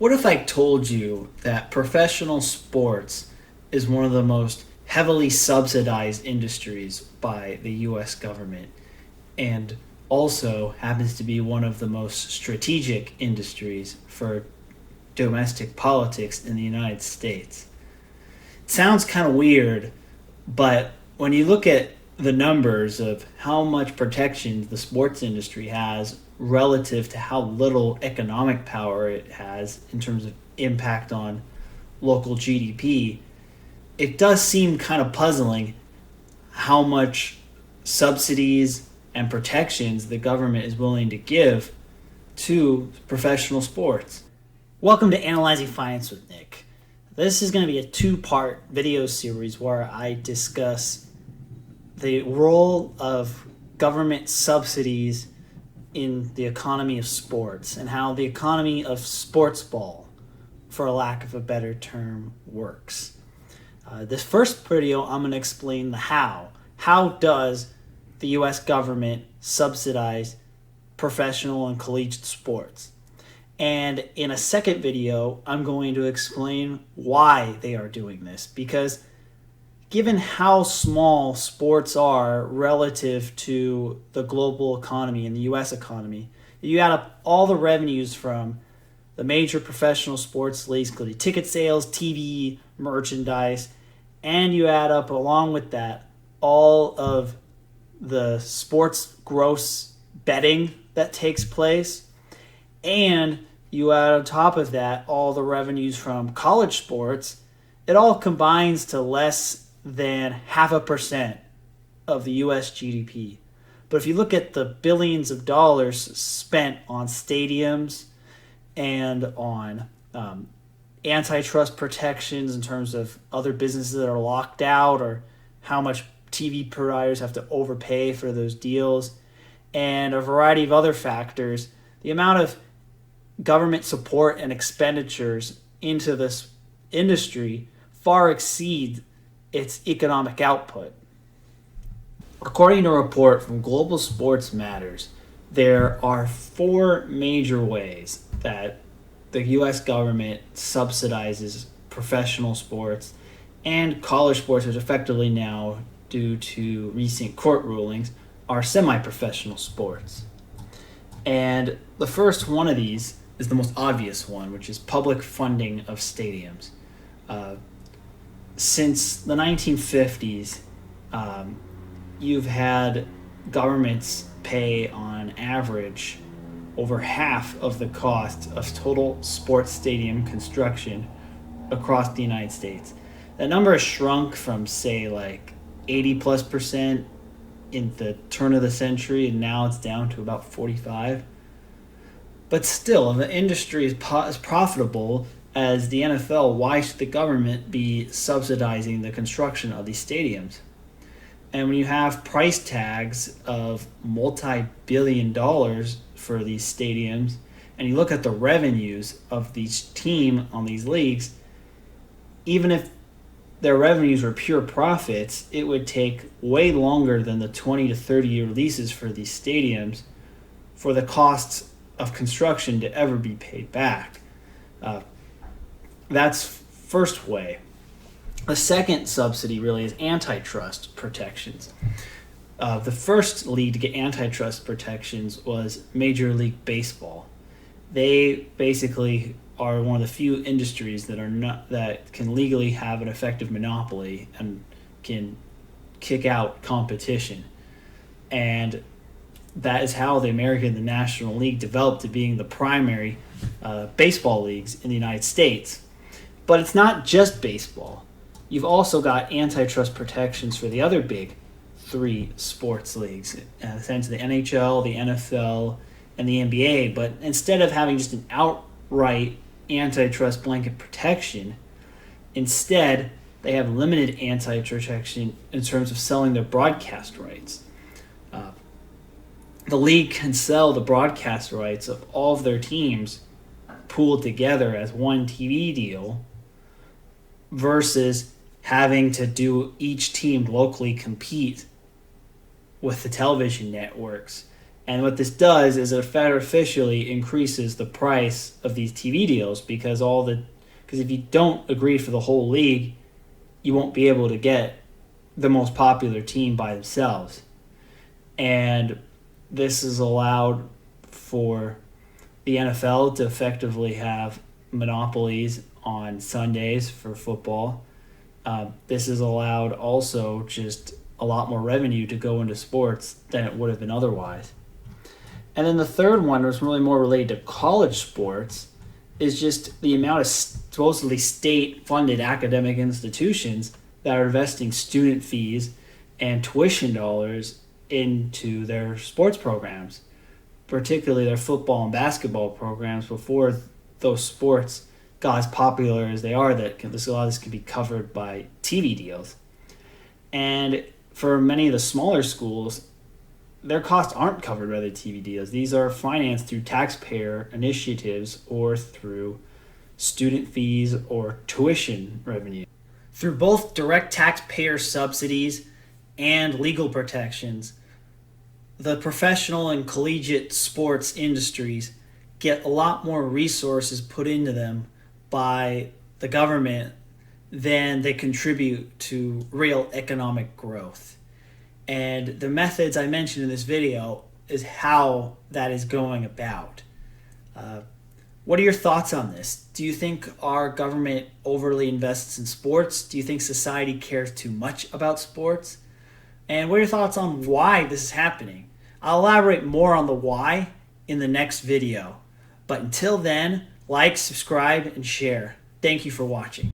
What if I told you that professional sports is one of the most heavily subsidized industries by the US government and also happens to be one of the most strategic industries for domestic politics in the United States? It sounds kind of weird, but when you look at the numbers of how much protection the sports industry has relative to how little economic power it has in terms of impact on local GDP, it does seem kind of puzzling how much subsidies and protections the government is willing to give to professional sports. Welcome to Analyzing Finance with Nick. This is going to be a two-part video series where I discuss the role of government subsidies in the economy of sports and how the economy of sportsball, for a lack of a better term, works. This first video, I'm going to explain the how. How does the U.S. government subsidize professional and collegiate sports? And in a second video, I'm going to explain why they are doing this. Because given how small sports are relative to the global economy and the U.S. economy, you add up all the revenues from the major professional sports leagues, including ticket sales, TV, merchandise, and you add up along with that all of the sports gross betting that takes place, and you add on top of that all the revenues from college sports, it all combines to less than 0.5% of the U.S. GDP. But if you look at the billions of dollars spent on stadiums and on antitrust protections in terms of other businesses that are locked out, or how much TV providers have to overpay for those deals, and a variety of other factors, the amount of government support and expenditures into this industry far exceeds its economic output. According to a report from Global Sports Matters, there are four major ways that the U.S. government subsidizes professional sports and college sports, which effectively now, due to recent court rulings, are semi-professional sports. And the first one of these is the most obvious one, which is public funding of stadiums. Since the 1950s, you've had governments pay on average over half of the cost of total sports stadium construction across the United States. That number has shrunk from, say, like 80+% in the turn of the century, and now it's down to about 45. But still, the industry is profitable as the NFL. Why should the government be subsidizing the construction of these stadiums? And when you have price tags of multi-billion dollars for these stadiums, and you look at the revenues of each team on these leagues, even if their revenues were pure profits, it would take way longer than the 20 to 30 year leases for these stadiums for the costs of construction to ever be paid back. That's first way. The second subsidy really is antitrust protections. The first league to get antitrust protections was Major League Baseball. They basically are one of the few industries that can legally have an effective monopoly and can kick out competition. And that is how the American, the National League, developed to being the primary baseball leagues in the United States. But it's not just baseball. You've also got antitrust protections for the other big three sports leagues, essentially the NHL, the NFL, and the NBA. But instead of having just an outright antitrust blanket protection, instead they have limited antitrust protection in terms of selling their broadcast rights. The league can sell the broadcast rights of all of their teams pooled together as one TV deal versus having to do each team locally compete with the television networks And what this does is it artificially increases the price of these TV deals because if you don't agree for the whole league, you won't be able to get the most popular team by themselves. And this is allowed for the NFL to effectively have monopolies on Sundays for football. This has allowed also just a lot more revenue to go into sports than it would have been otherwise. And then the third one was really more related to college sports, is just the amount of supposedly state-funded academic institutions that are investing student fees and tuition dollars into their sports programs, particularly their football and basketball programs, before those sports got as popular as they are, that a lot of this can be covered by TV deals. And for many of the smaller schools, their costs aren't covered by the TV deals. These are financed through taxpayer initiatives or through student fees or tuition revenue. Through both direct taxpayer subsidies and legal protections, the professional and collegiate sports industries get a lot more resources put into them by the government than they contribute to real economic growth. And the methods I mentioned in this video is how that is going about. What are your thoughts on this? Do you think our government overly invests in sports? Do you think society cares too much about sports? And what are your thoughts on why this is happening? I'll elaborate more on the why in the next video. But until then, like, subscribe, and share. Thank you for watching.